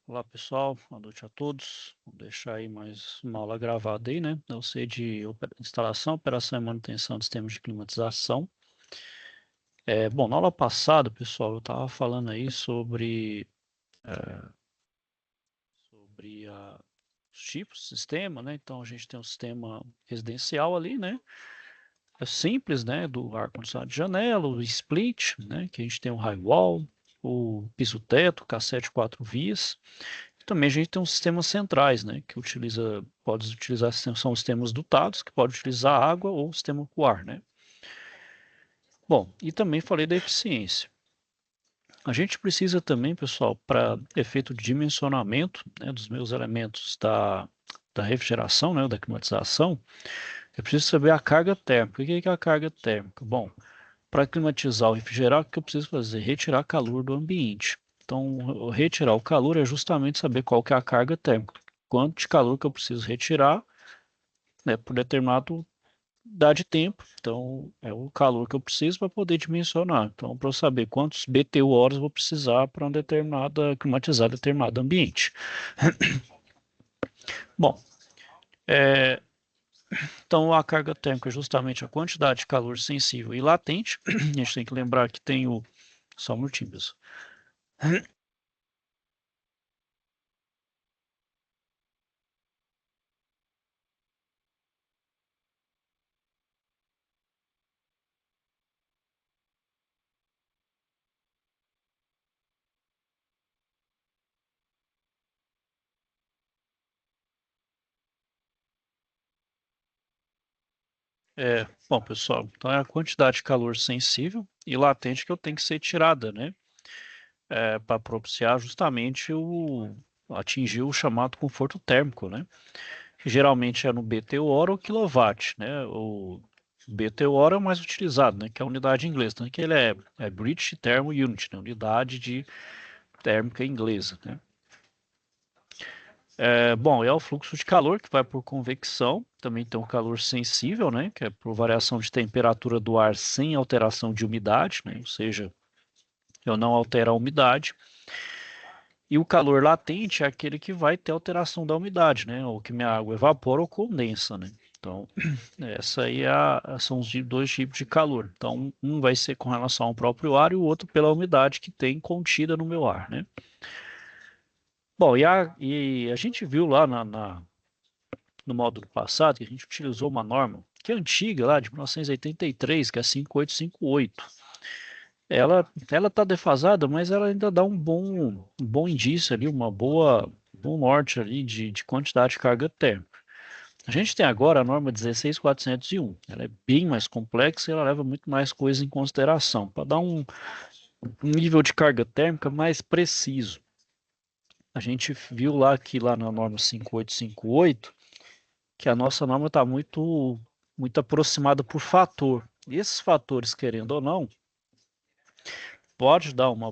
Olá pessoal, boa noite a todos. Vou deixar aí mais uma aula gravada aí, né? Eu sei de instalação, operação e manutenção de sistemas de climatização. Bom, na aula passada, pessoal, eu estava falando aí sobre os tipos de sistema, né? Então a gente tem um sistema residencial ali, né? É simples, né? Do ar-condicionado de janela, o split, né? Que a gente tem o high wall, o piso-teto, cassete 4 vias. Também a gente tem uns sistemas centrais, né, que pode utilizar, são os sistemas dutados, que pode utilizar água ou sistema com ar, né. Bom, e também falei da eficiência. A gente precisa também, pessoal, para efeito de dimensionamento, né, dos meus elementos da refrigeração, né, da climatização, eu preciso saber a carga térmica. O que é a carga térmica? Bom, para climatizar ou refrigerar, o que eu preciso fazer? Retirar calor do ambiente. Então, retirar o calor é justamente saber qual que é a carga térmica, quanto de calor que eu preciso retirar, né, por determinado dá de tempo. Então, é o calor que eu preciso para poder dimensionar. Então, para eu saber quantos BTU horas eu vou precisar para climatizar determinado ambiente. Bom, é, então a carga térmica é justamente a quantidade de calor sensível e latente. A gente tem que lembrar que tem o. Só um minutinho, pessoal. Bom, pessoal, então é a quantidade de calor sensível e latente que eu tenho que ser tirada, né? Para propiciar justamente atingir o chamado conforto térmico, né? Que geralmente é no BTU hora ou quilowatt, né? O BTU hora é o mais utilizado, né? Que é a unidade inglesa, né? Que ele é British Thermal Unit, né? Unidade de térmica inglesa, né? Bom, é o fluxo de calor que vai por convecção, também tem um calor sensível, né, que é por variação de temperatura do ar sem alteração de umidade, né, ou seja, eu não altero a umidade. E o calor latente é aquele que vai ter alteração da umidade, né, ou que minha água evapora ou condensa, né. Então, essa aí são os dois tipos de calor. Então, um vai ser com relação ao próprio ar e o outro pela umidade que tem contida no meu ar, né. Bom, e a gente viu lá no módulo passado, que a gente utilizou uma norma que é antiga, lá de 1983, que é a 5858. Ela está defasada, mas ela ainda dá um bom indício ali, bom norte ali de quantidade de carga térmica. A gente tem agora a norma 16401. Ela é bem mais complexa e ela leva muito mais coisas em consideração, para dar um nível de carga térmica mais preciso. A gente viu lá que lá na norma 5858 que a nossa norma está muito aproximada por fator. E esses fatores, querendo ou não, pode dar uma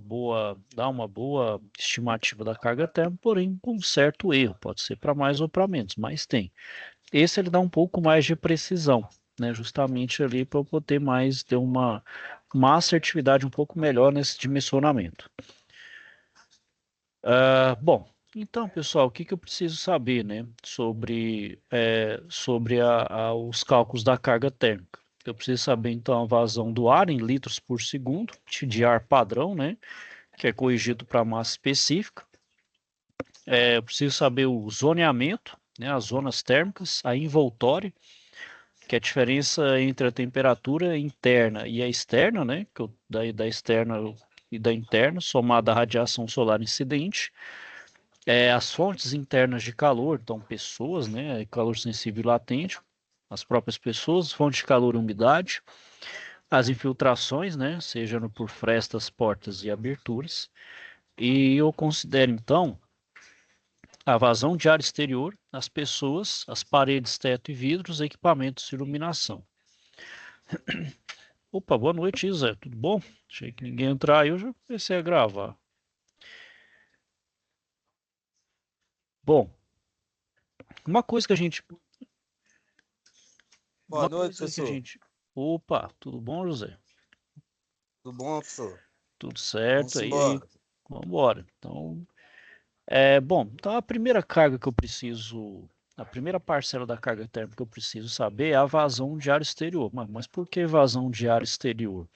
boa estimativa da carga térmica, porém com um certo erro, pode ser para mais ou para menos, mas tem. Esse ele dá um pouco mais de precisão, né? Justamente ali para eu poder ter uma assertividade um pouco melhor nesse dimensionamento. Bom, então, pessoal, o que eu preciso saber, né, sobre os cálculos da carga térmica? Eu preciso saber, então, a vazão do ar em litros por segundo, de ar padrão, né, que é corrigido para massa específica. Eu preciso saber o zoneamento, né, as zonas térmicas, a envoltória, que é a diferença entre a temperatura interna e a externa, né, da externa e da interna, somada à radiação solar incidente. As fontes internas de calor, então pessoas, né, calor sensível e latente, as próprias pessoas, fonte de calor e umidade, as infiltrações, né, seja por frestas, portas e aberturas, e eu considero então a vazão de ar exterior, as pessoas, as paredes, teto e vidros, equipamentos de iluminação. Opa, boa noite, Isa, tudo bom? Achei que ninguém ia entrar aí, eu já comecei a gravar. Bom, uma coisa que a gente, Boa uma noite, coisa que a professor. gente, opa, tudo bom, José? Tudo bom, professor? Tudo Vamos certo aí. embora. Vamos embora. Então, Bom, então a primeira parcela da carga térmica que eu preciso saber é a vazão de ar exterior. Mas por que vazão de ar exterior?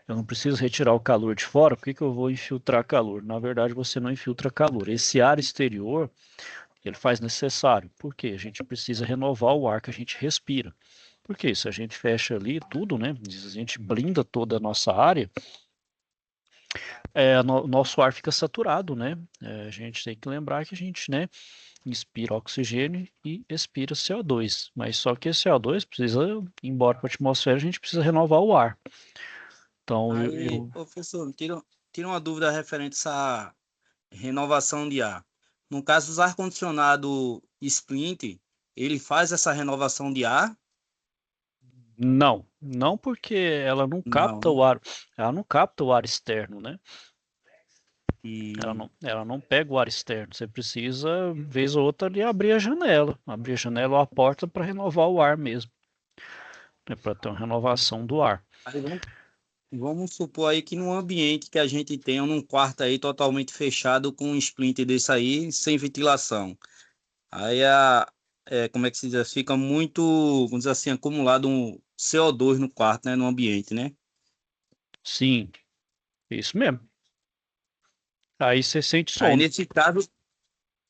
Eu não preciso retirar o calor de fora, por que que eu vou infiltrar calor? Na verdade, você não infiltra calor. Esse ar exterior, ele faz necessário. Por quê? A gente precisa renovar o ar que a gente respira. Porque se a gente fecha ali tudo, né? A gente blinda toda a nossa área, nosso ar fica saturado, né? A gente tem que lembrar que a gente, né, inspira oxigênio e expira CO2. Mas só que esse CO2 precisa ir embora para a atmosfera, a gente precisa renovar o ar. Então, Aí, professor, tira uma dúvida referente a essa renovação de ar. No caso, os ar-condicionado Sprint, ele faz essa renovação de ar? não porque Não, né? ela não capta o ar externo, né? E Ela não pega o ar externo. Você precisa, vez ou outra, ali abrir a janela ou a porta para renovar o ar mesmo, né? Para ter uma renovação do ar. aí vamos supor aí que num ambiente que a gente tenha, num quarto aí totalmente fechado com um splint desse aí, sem ventilação. Aí como é que se diz? Fica muito, vamos dizer assim, acumulado um CO2 no quarto, né? No ambiente, né? Sim, isso mesmo. Aí você sente Aí sono.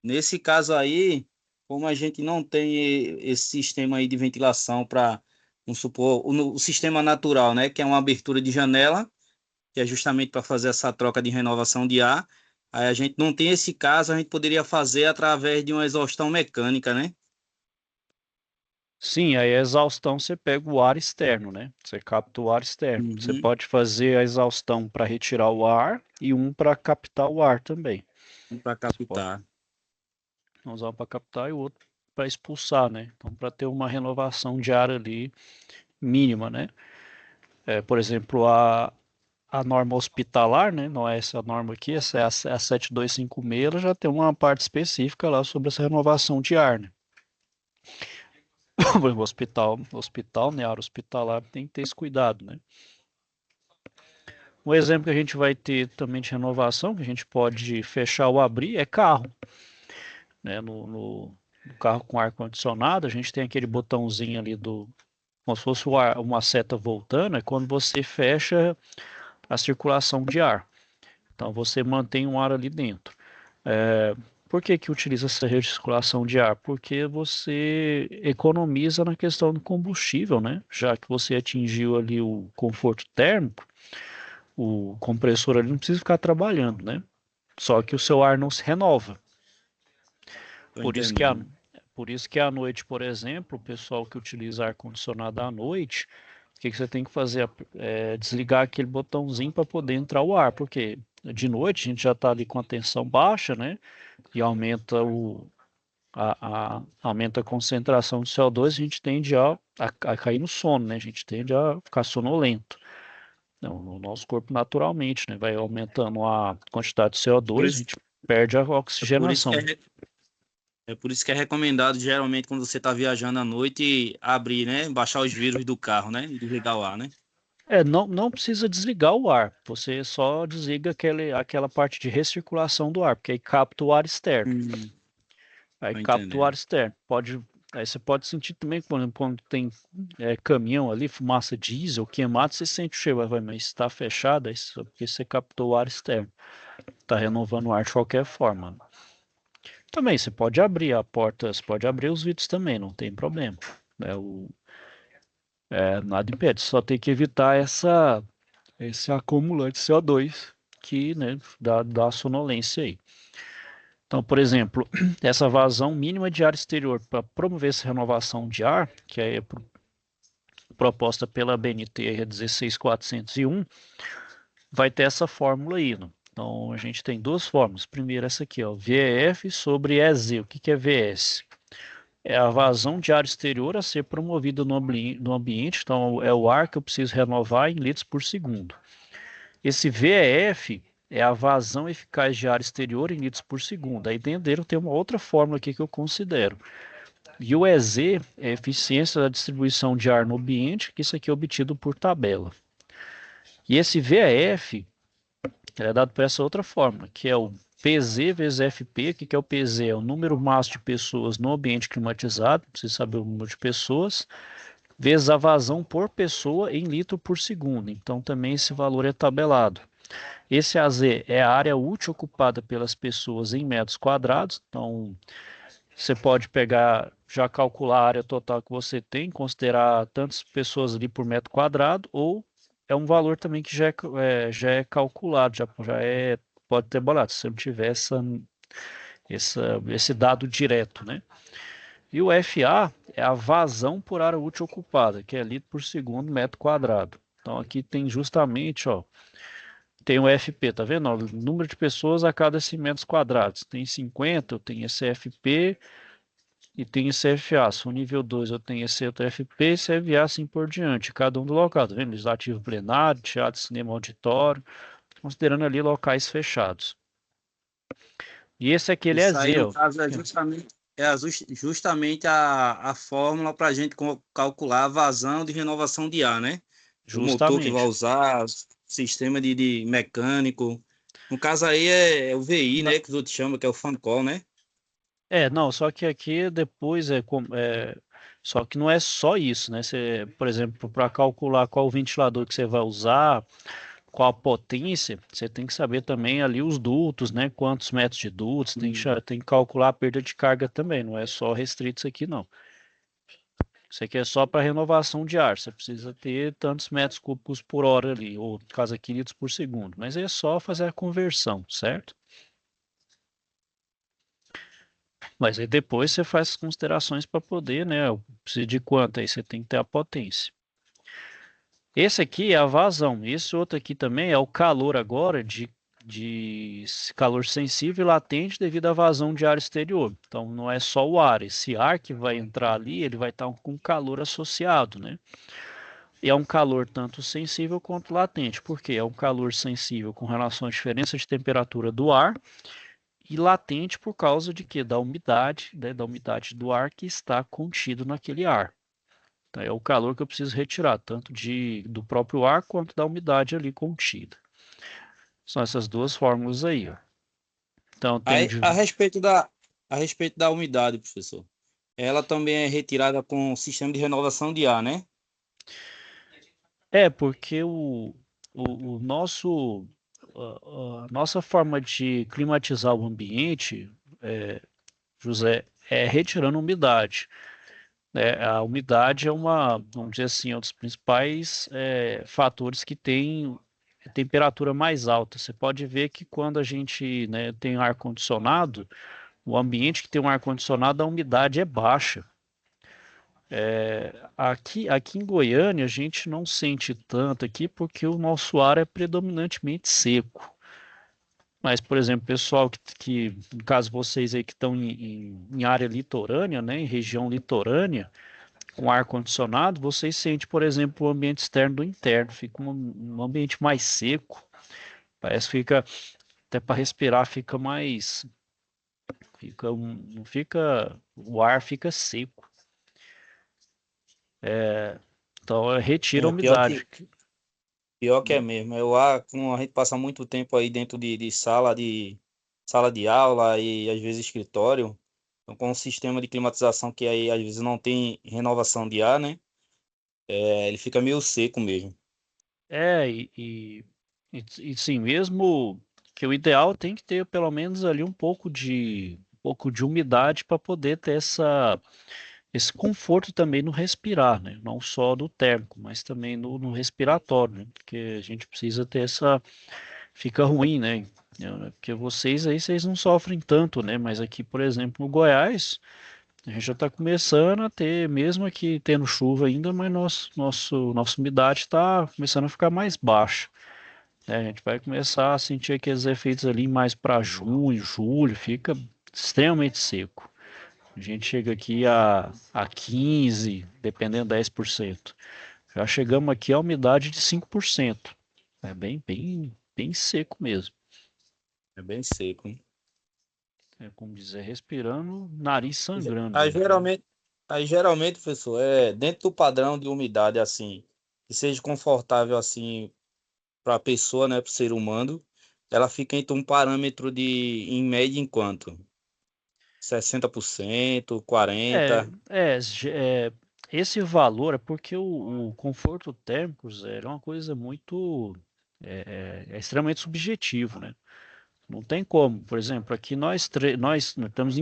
nesse caso aí, como a gente não tem esse sistema aí de ventilação para, vamos supor, o sistema natural, né? Que é uma abertura de janela, que é justamente para fazer essa troca de renovação de ar. Aí a gente não tem esse caso, a gente poderia fazer através de uma exaustão mecânica, né? Sim, aí a exaustão você pega o ar externo, né? Você capta o ar externo. Você Uhum. pode fazer a exaustão para retirar o ar e um para captar o ar também. Para Você pode captar. usar um para captar e o outro para expulsar, né? Então, para ter uma renovação de ar ali mínima, né? Por exemplo, a norma hospitalar, né? Não é essa norma aqui, essa é a 7256, ela já tem uma parte específica lá sobre essa renovação de ar, né? O hospital, né? A área hospitalar tem que ter esse cuidado, né? Um exemplo que a gente vai ter também de renovação, que a gente pode fechar ou abrir, é carro, né? No carro com ar-condicionado, a gente tem aquele botãozinho ali como se fosse uma seta voltando, é quando você fecha a circulação de ar. Então você mantém um ar ali dentro. Por que que utiliza essa recirculação de ar? Porque você economiza na questão do combustível, né? Já que você atingiu ali o conforto térmico, o compressor ali não precisa ficar trabalhando, né? Só que o seu ar não se renova. Tô Por isso que a, entendendo. por isso que à noite, por exemplo, o pessoal que utiliza ar-condicionado à noite, o que que você tem que fazer? Desligar aquele botãozinho para poder entrar o ar, porque de noite a gente já está ali com a tensão baixa, né? E aumenta a concentração de CO2, a gente tende a cair no sono, né? A gente tende a ficar sonolento. Não, no nosso corpo naturalmente, né? Vai aumentando a quantidade de Por CO2, a isso, gente perde a é por isso que oxigenação. é por isso que é recomendado, geralmente, quando você está viajando à noite, abrir, né? Baixar os vírus do carro, né? E desligar o ar, né? Não precisa desligar o ar, você só desliga aquela parte de recirculação do ar, porque aí capta o ar externo. Hum, Aí tô capta o ar entendendo. externo. Aí você pode sentir também quando tem caminhão ali, fumaça diesel, queimado, você sente o cheiro, mas está fechado, é isso, porque você captou o ar externo. Está renovando o ar de qualquer forma. Também você pode abrir a porta, você pode abrir os vidros também, não tem problema. Nada impede, só tem que evitar esse acumulante de CO2 que, né, dá sonolência aí. Então, por exemplo, essa vazão mínima de ar exterior para promover essa renovação de ar, que é proposta pela BNT 16401, vai ter essa fórmula aí. Né? Então, a gente tem duas fórmulas. Primeiro, essa aqui, ó, VEF sobre EZ. O que que é VS? É a vazão de ar exterior a ser promovida no ambiente. Então, é o ar que eu preciso renovar em litros por segundo. Esse VEF é a vazão eficaz de ar exterior em litros por segundo. Aí dentro dele tem uma outra fórmula aqui que eu considero. E o EZ é a eficiência da distribuição de ar no ambiente, que isso aqui é obtido por tabela. E esse VEF é dado por essa outra fórmula, que é o PZ vezes FP, o que é o PZ? É o número máximo de pessoas no ambiente climatizado, precisa saber o número de pessoas, vezes a vazão por pessoa em litro por segundo. Então também esse valor é tabelado. Esse AZ é a área útil ocupada pelas pessoas em metros quadrados. Então você pode pegar, já calcular a área total que você tem, considerar tantas pessoas ali por metro quadrado, ou é um valor também que já é calculado, já é, pode ter bolado, se você não tiver esse dado direto, né? E o FA é a vazão por área útil ocupada, que é litro por segundo metro quadrado. Então aqui tem justamente, ó, tem o FP, tá vendo? Ó, o número de pessoas a cada 100 metros quadrados. Tem 50, eu tenho esse FP e tem esse FA. Se for nível 2, eu tenho esse outro FP e esse FA, assim por diante. Cada um do local, tá vendo? Legislativo plenário, teatro, cinema, auditório, considerando ali locais fechados. E esse aqui, ele é Isso aí, Z, no ó. caso, é justamente a fórmula para a gente calcular a vazão de renovação de ar, né? O motor que vai Justamente. usar, sistema de mecânico. No caso aí é o VI, Na- né? Que os outros chamam, que é o fan call, né? não, só que aqui depois só que não é só isso, né? Você, por exemplo, para calcular qual ventilador que você vai usar, qual a potência, você tem que saber também ali os dutos, né? Quantos metros de dutos, tem que calcular a perda de carga também, não é só restrito isso aqui, não. Isso aqui é só para renovação de ar, você precisa ter tantos metros cúbicos por hora ali, ou no caso aqui, litros por segundo, mas é só fazer a conversão, certo? Mas aí depois você faz as considerações para poder, né? Precisa de quanto? Aí você tem que ter a potência. Esse aqui é a vazão. Esse outro aqui também é o calor agora de calor sensível e latente devido à vazão de ar exterior. Então não é só o ar. Esse ar que vai entrar ali, ele vai estar com calor associado, né? E é um calor tanto sensível quanto latente. Por quê? É um calor sensível com relação à diferença de temperatura do ar e latente por causa de quê? Da umidade, né? Da umidade do ar que está contido naquele ar. Então, é o calor que eu preciso retirar, tanto do próprio ar quanto da umidade ali contida. São essas duas fórmulas aí, ó. Então, eu tenho Aí, de... a respeito da umidade, professor, ela também é retirada com o sistema de renovação de ar, né? Porque o nosso... a nossa forma de climatizar o ambiente, José, é retirando umidade. Né? A umidade vamos dizer assim, um dos principais fatores que tem temperatura mais alta. Você pode ver que quando a gente, né, tem ar-condicionado, o ambiente que tem um ar-condicionado, a umidade é baixa. Aqui em Goiânia, a gente não sente tanto aqui porque o nosso ar é predominantemente seco. Mas, por exemplo, pessoal no caso vocês aí que estão em área litorânea, né, em região litorânea, com ar-condicionado, vocês sentem, por exemplo, o ambiente externo do interno, fica um ambiente mais seco, parece que fica, até para respirar, não fica, o ar fica seco. Então, retira a É, pior umidade. que, pior que é mesmo. Eu, como a gente passa muito tempo aí dentro de sala de aula e às vezes escritório, então, com um sistema de climatização que aí às vezes não tem renovação de ar, né? Ele fica meio seco mesmo. É, e sim, mesmo que o ideal tem que ter pelo menos ali um pouco de umidade para poder ter esse conforto também no respirar, né? Não só no térmico, mas também no respiratório, né? Porque a gente precisa ter fica ruim, né? Porque vocês não sofrem tanto, né? Mas aqui, por exemplo, no Goiás, a gente já está começando a ter, mesmo aqui tendo chuva ainda, mas nossa umidade está começando a ficar mais baixa, né? A gente vai começar a sentir aqueles efeitos ali mais para junho, julho, fica extremamente seco. A gente chega aqui a 15, dependendo 10%. Já chegamos aqui a umidade de 5%. É bem, bem, bem seco mesmo. É bem seco, né? É como dizer, respirando, nariz sangrando Aí mesmo. geralmente, aí geralmente, professor, dentro do padrão de umidade assim, que seja confortável assim para a pessoa, né, para o ser humano. ela fica entre um parâmetro de, em média, em quanto? 60%, É, 40%? esse valor é porque o conforto térmico, Zé, é uma coisa muito, é extremamente subjetivo, né? Não tem como, por exemplo, aqui nós estamos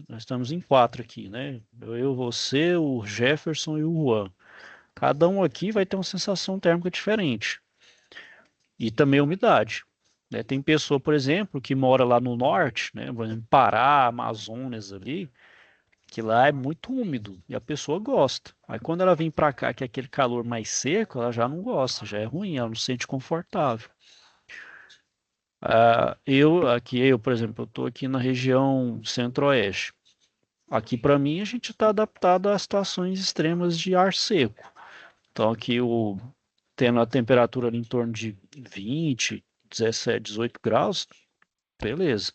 nós estamos em quatro aqui, né? Eu, você, o Jefferson e o Juan. Cada um aqui vai ter uma sensação térmica diferente. E também a umidade, né? Tem pessoa, por exemplo, que mora lá no norte, né? Por exemplo, Pará, Amazonas ali, que lá é muito úmido e a pessoa gosta. Aí quando ela vem para cá, que é aquele calor mais seco, ela já não gosta, já é ruim, ela não se sente confortável. Eu, por exemplo, eu estou aqui na região centro-oeste. Aqui para mim a gente está adaptado a situações extremas de ar seco. Então aqui tendo a temperatura ali em torno de 20, 17, 18 graus, beleza.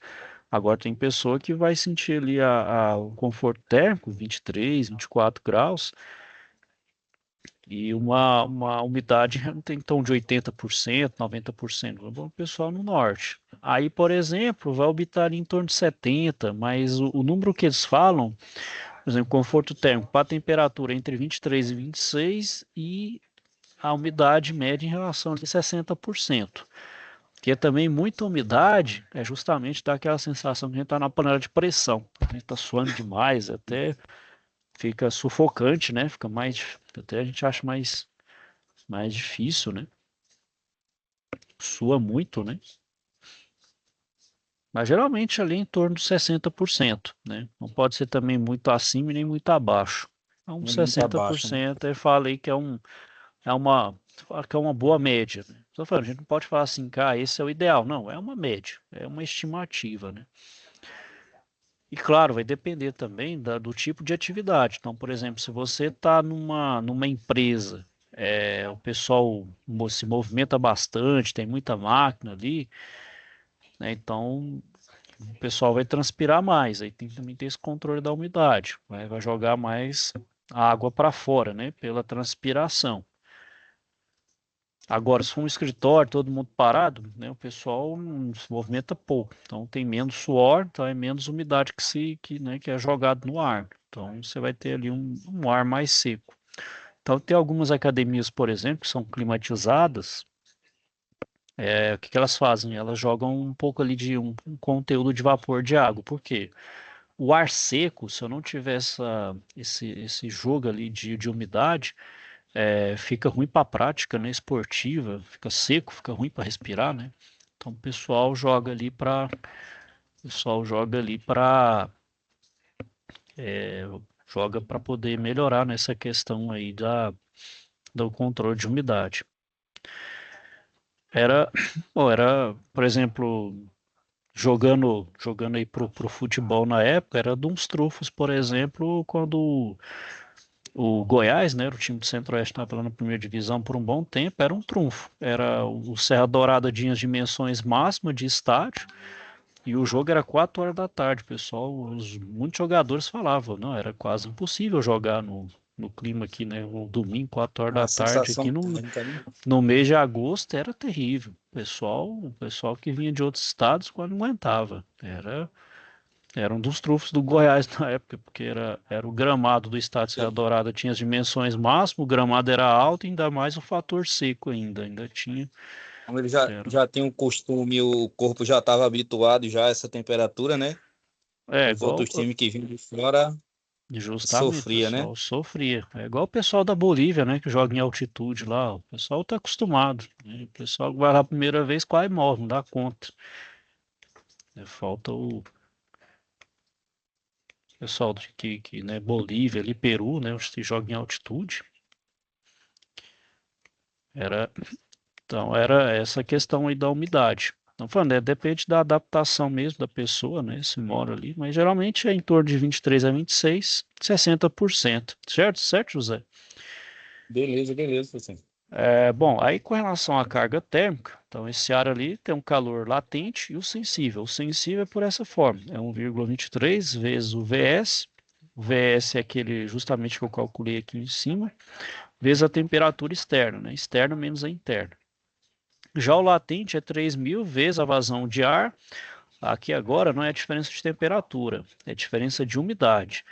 Agora tem pessoa que vai sentir ali o conforto térmico, 23, 24 graus, e uma umidade tem tom de 80%, 90%. O pessoal no norte. Aí, por exemplo, vai habitar ali em torno de 70%, mas o número que eles falam, por exemplo, conforto térmico para temperatura entre 23 e 26 e a umidade média em relação a 60%. Porque também muita umidade é justamente dá aquela sensação que a gente está na panela de pressão. A gente está suando demais, até fica sufocante, né? Fica mais. Até a gente acha mais difícil, né? Sua muito, né? Mas geralmente ali em torno de 60%, né? Não pode ser também muito acima e nem muito abaixo. Então, É uns muito abaixo, né? 60% eu falei que é uma, que é uma boa média, né? Estou falando, a gente não pode falar assim, cara, esse é o ideal. Não, é uma média, é uma estimativa, né? E claro, vai depender também do tipo de atividade. Então, por exemplo, se você está numa empresa, o pessoal se movimenta bastante, tem muita máquina ali, né? Então o pessoal vai transpirar mais. Aí tem também ter esse controle da umidade. Vai jogar mais água para fora, né? Pela transpiração. Agora, se for um escritório, todo mundo parado, né, o pessoal se movimenta pouco. Então tem menos suor, então é menos umidade que é jogado no ar. Então você vai ter ali um ar mais seco. Então tem algumas academias, por exemplo, que são climatizadas. O que elas fazem? Elas jogam um pouco ali de um conteúdo de vapor de água. Por quê? O ar seco, se eu não tiver esse jogo ali de umidade, fica ruim para a prática, né, esportiva, fica seco, fica ruim para respirar, né? Então o pessoal joga para poder melhorar nessa questão aí do controle de umidade. Era, por exemplo, jogando aí pro futebol na época, era de uns trufos, por exemplo, quando o Goiás, né, o time do Centro-Oeste estava lá na primeira divisão por um bom tempo, era um trunfo. Era o Serra Dourada tinha as dimensões máximas de estádio e o jogo era 4 horas da tarde, pessoal. Muitos jogadores falavam, não, era quase impossível jogar no clima aqui, né? Um domingo, 4 horas da A tarde, aqui sensação térmica, né? no mês de agosto era terrível. O pessoal que vinha de outros estados quase não aguentava. Era um dos trunfos do Goiás na época, porque era o gramado do estádio Serra Dourada, tinha as dimensões máximas, o gramado era alto, e ainda mais o fator seco ainda tinha. Como ele já tem um costume, o corpo já estava habituado já a essa temperatura, né? Os Igual, outros times que vinham de fora justamente, o sofria, né? pessoal sofria. É igual o pessoal da Bolívia, né, que joga em altitude lá, o pessoal tá acostumado, né? O pessoal que vai lá a primeira vez quase morre, não dá conta. Falta o pessoal né, Bolívia, ali, Peru, né, onde se joga em altitude. Era Então, era essa questão aí da umidade. Então, falando, depende da adaptação mesmo da pessoa, né? Se mora ali, mas geralmente é em torno de 23 a 26, 60%. Certo? Certo, José? Beleza, beleza, assim. Bom, aí com relação à carga térmica, então esse ar ali tem um calor latente e o sensível. O sensível é por essa forma, é 1,23 vezes o VS. O VS é aquele justamente que eu calculei aqui em cima, vezes a temperatura externa, né? Externa menos a interna. Já o latente é 3.000 vezes a vazão de ar. Aqui agora não é a diferença de temperatura, é a diferença de umidade.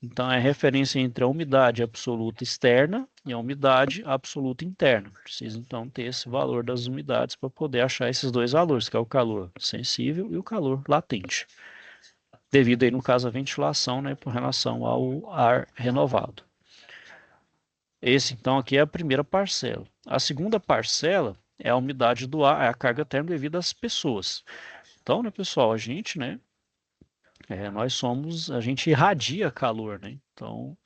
Então, é a referência entre a umidade absoluta externa e a umidade absoluta interna. Precisa, então, ter esse valor das umidades para poder achar esses dois valores, que é o calor sensível e o calor latente. Devido aí, no caso, à ventilação, né, por relação ao ar renovado. Esse, então, aqui é a primeira parcela. A segunda parcela é a umidade do ar, é a carga térmica devido às pessoas. Então, né, pessoal, a gente, né, a gente irradia calor, né? Então,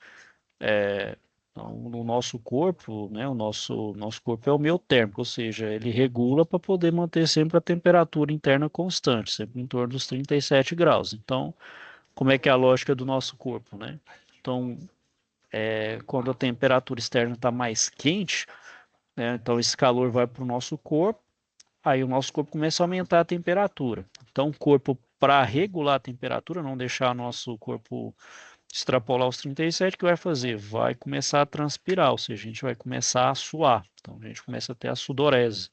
no nosso corpo, né, o nosso corpo é homeotérmico, ou seja, ele regula para poder manter sempre a temperatura interna constante, sempre em torno dos 37 graus. Então, como é que é a lógica do nosso corpo, né? Então, quando a temperatura externa está mais quente, né, então esse calor vai para o nosso corpo, aí o nosso corpo começa a aumentar a temperatura. Então, o corpo, para regular a temperatura, não deixar o nosso corpo extrapolar os 37, o que vai fazer? Vai começar a transpirar, ou seja, a gente vai começar a suar. Então, a gente começa a ter a sudorese.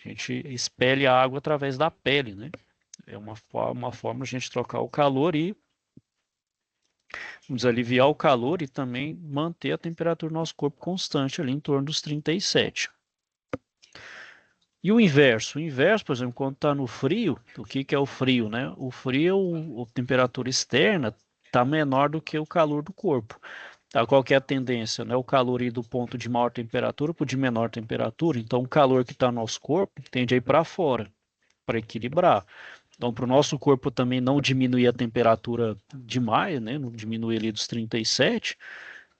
A gente expele a água através da pele, né? É uma forma de a gente trocar o calor e nos aliviar o calor e também manter a temperatura do nosso corpo constante ali em torno dos 37. E o inverso? O inverso, por exemplo, quando está no frio, o que é o frio, né? O frio, a temperatura externa está menor do que o calor do corpo. Tá, qual que é a tendência? Né? O calor ir do ponto de maior temperatura para o de menor temperatura. Então, o calor que está no nosso corpo tende a ir para fora, para equilibrar. Então, para o nosso corpo também não diminuir a temperatura demais, né? Não diminuir ali dos 37,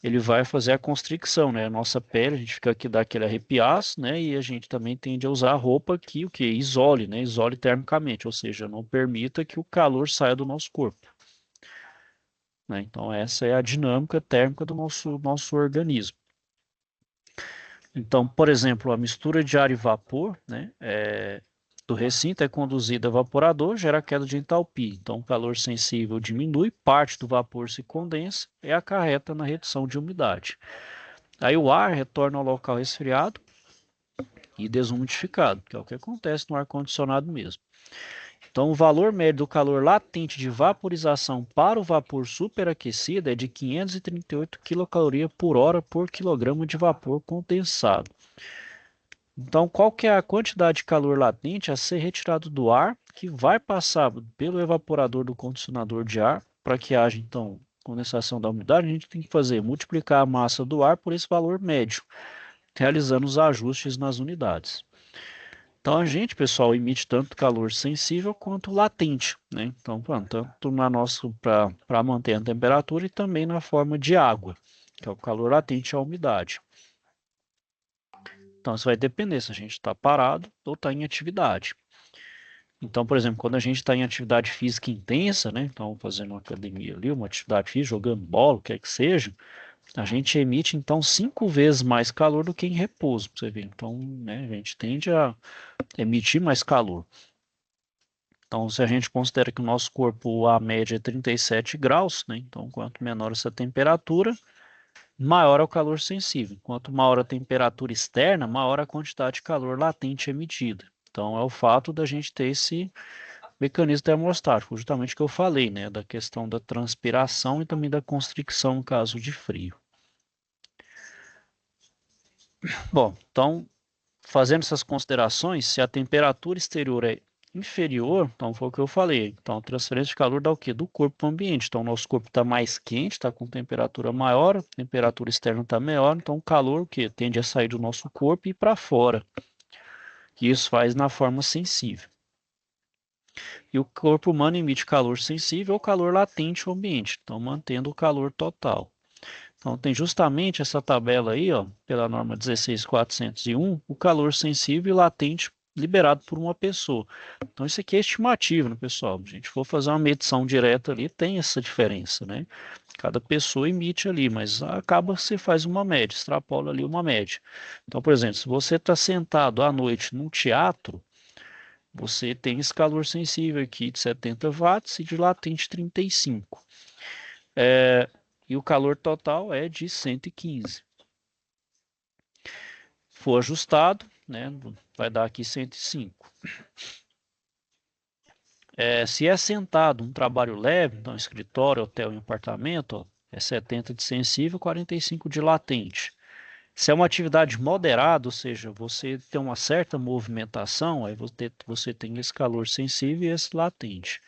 ele vai fazer a constricção, né? A nossa pele, a gente fica aqui dá aquele arrepiaço, né? E a gente também tende a usar roupa que o que isole, né? Isole termicamente, ou seja, não permita que o calor saia do nosso corpo. Né? Então, essa é a dinâmica térmica do nosso organismo. Então, por exemplo, a mistura de ar e vapor, né, do recinto é conduzida a evaporador, gera queda de entalpia. Então, o calor sensível diminui, parte do vapor se condensa e acarreta na redução de umidade. Aí o ar retorna ao local resfriado e desumidificado, que é o que acontece no ar-condicionado mesmo. Então, o valor médio do calor latente de vaporização para o vapor superaquecido é de 538 kcal por hora por quilograma de vapor condensado. Então, qual que é a quantidade de calor latente a ser retirado do ar que vai passar pelo evaporador do condicionador de ar para que haja, então, condensação da umidade? A gente tem que fazer multiplicar a massa do ar por esse valor médio, realizando os ajustes nas unidades. Então, a gente, pessoal, emite tanto calor sensível quanto latente, né? Então, tanto na nossa para manter a temperatura e também na forma de água, que é o calor latente e a umidade. Então, isso vai depender se a gente está parado ou está em atividade. Então, por exemplo, quando a gente está em atividade física intensa, né? Então, fazendo uma academia ali, uma atividade física, jogando bola, o que é que seja, a gente emite, então, 5 vezes mais calor do que em repouso, para você ver. Então, né, a gente tende a emitir mais calor. Então, se a gente considera que o nosso corpo, a média é 37 graus, né? Então, quanto menor essa temperatura, maior é o calor sensível. Quanto maior a temperatura externa, maior a quantidade de calor latente emitida. Então, é o fato da gente ter esse mecanismo termostático, justamente que eu falei, né? Da questão da transpiração e também da constricção no caso de frio. Bom, então, fazendo essas considerações, se a temperatura exterior é inferior, então foi o que eu falei. Então, a transferência de calor dá o quê? Do corpo para o ambiente. Então, o nosso corpo está mais quente, está com temperatura maior, a temperatura externa está maior, então o calor o quê? Tende a sair do nosso corpo e ir para fora. E isso faz na forma sensível. E o corpo humano emite calor sensível ou calor latente ao ambiente, então mantendo o calor total. Então, tem justamente essa tabela aí, ó, pela norma 16401, o calor sensível e latente liberado por uma pessoa. Então, isso aqui é estimativa, né, pessoal? Se a gente for fazer uma medição direta ali, tem essa diferença, né? Cada pessoa emite ali, mas acaba que você faz uma média, extrapola ali uma média. Então, por exemplo, se você está sentado à noite num teatro, você tem esse calor sensível aqui de 70 watts e de latente 35. E o calor total é de 115. For ajustado, né, vai dar aqui 105. Se é sentado, um trabalho leve, então escritório, hotel e apartamento, ó, é 70 de sensível, 45 de latente. Se é uma atividade moderada, ou seja, você tem uma certa movimentação, aí você tem esse calor sensível e esse latente.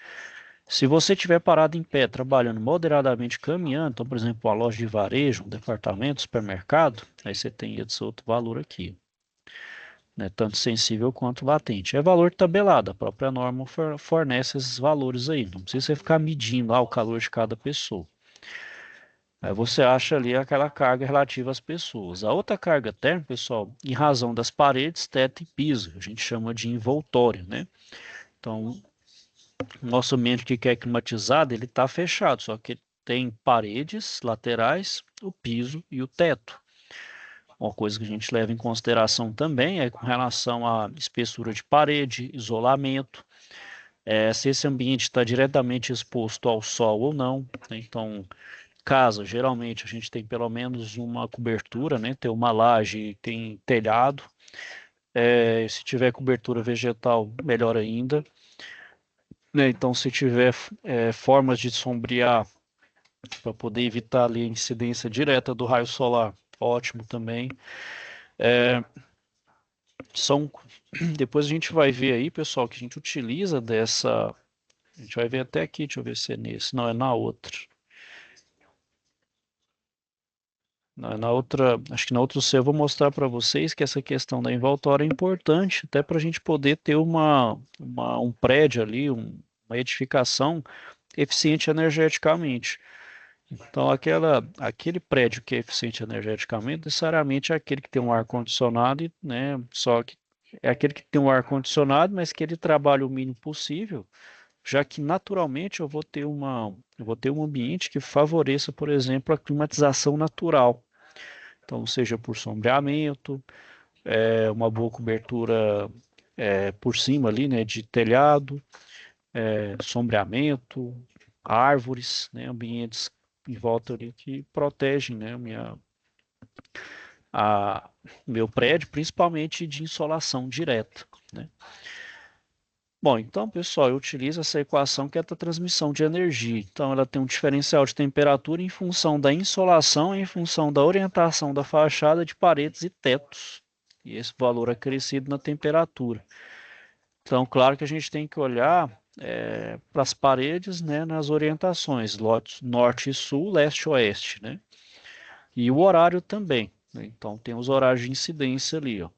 Se você estiver parado em pé, trabalhando moderadamente, caminhando, então, por exemplo, uma loja de varejo, um departamento, supermercado, aí você tem esse outro valor aqui, né, tanto sensível quanto latente. É valor tabelado, a própria norma fornece esses valores aí, não precisa você ficar medindo o calor de cada pessoa. Aí você acha ali aquela carga relativa às pessoas. A outra carga térmica, pessoal, em razão das paredes, teto e piso, a gente chama de envoltório, né? Então, o nosso ambiente que é climatizado, ele está fechado, só que tem paredes laterais, o piso e o teto. Uma coisa que a gente leva em consideração também é com relação à espessura de parede, isolamento, se esse ambiente está diretamente exposto ao sol ou não, né? Então, casa, geralmente a gente tem pelo menos uma cobertura, né? Tem uma laje, tem telhado. Se tiver cobertura vegetal, melhor ainda, né? Então, se tiver formas de sombrear para poder evitar ali a incidência direta do raio solar, ótimo também. São Depois a gente vai ver aí, pessoal, que a gente utiliza dessa. A gente vai ver até aqui, deixa eu ver se é nesse. Não, é na outra. Na outra, acho que na outra eu vou mostrar para vocês que essa questão da envoltória é importante, até para a gente poder ter um prédio ali, uma edificação eficiente energeticamente. Então, aquele prédio que é eficiente energeticamente, necessariamente é aquele que tem um ar-condicionado, né? Só que é aquele que tem um ar-condicionado, mas que ele trabalha o mínimo possível, já que naturalmente eu vou ter um ambiente que favoreça, por exemplo, a climatização natural. Então, seja por sombreamento, uma boa cobertura por cima ali, né, de telhado, sombreamento, árvores, né, ambientes em volta ali que protegem, né, meu prédio, principalmente de insolação direta, né. Bom, então, pessoal, eu utilizo essa equação que é da transmissão de energia. Então, ela tem um diferencial de temperatura em função da insolação e em função da orientação da fachada de paredes e tetos. E esse valor é acrescido na temperatura. Então, claro que a gente tem que olhar para as paredes, né, nas orientações, norte e sul, leste e oeste, né? E o horário também, né? Então, tem os horários de incidência ali, ó.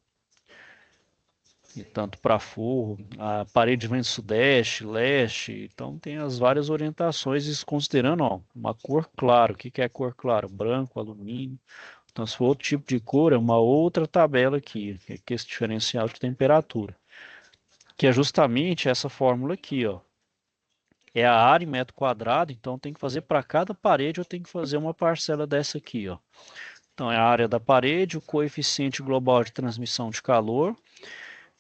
E tanto para forro, a parede vem do sudeste, leste, então tem as várias orientações, isso considerando, ó, uma cor clara. O que que é cor clara? Branco, alumínio. Então, se for outro tipo de cor, é uma outra tabela aqui, que é esse diferencial de temperatura, que é justamente essa fórmula aqui, ó. É a área em metro quadrado, então tem que fazer para cada parede, eu tenho que fazer uma parcela dessa aqui, ó. Então, é a área da parede, o coeficiente global de transmissão de calor,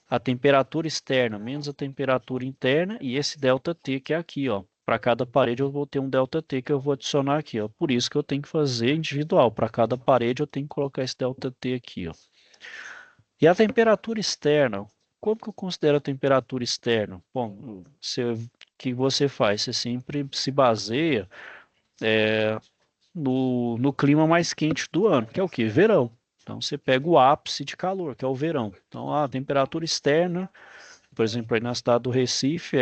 a temperatura externa menos a temperatura interna e esse ΔT que é aqui, ó. Para cada parede eu vou ter um ΔT que eu vou adicionar aqui, ó. Por isso que eu tenho que fazer individual. Para cada parede eu tenho que colocar esse ΔT aqui, ó. E a temperatura externa, como que eu considero a temperatura externa? Bom, o que você faz? Você sempre se baseia no clima mais quente do ano, que é o que? Verão. Então você pega o ápice de calor, que é o verão. Então a temperatura externa, por exemplo, aí na cidade do Recife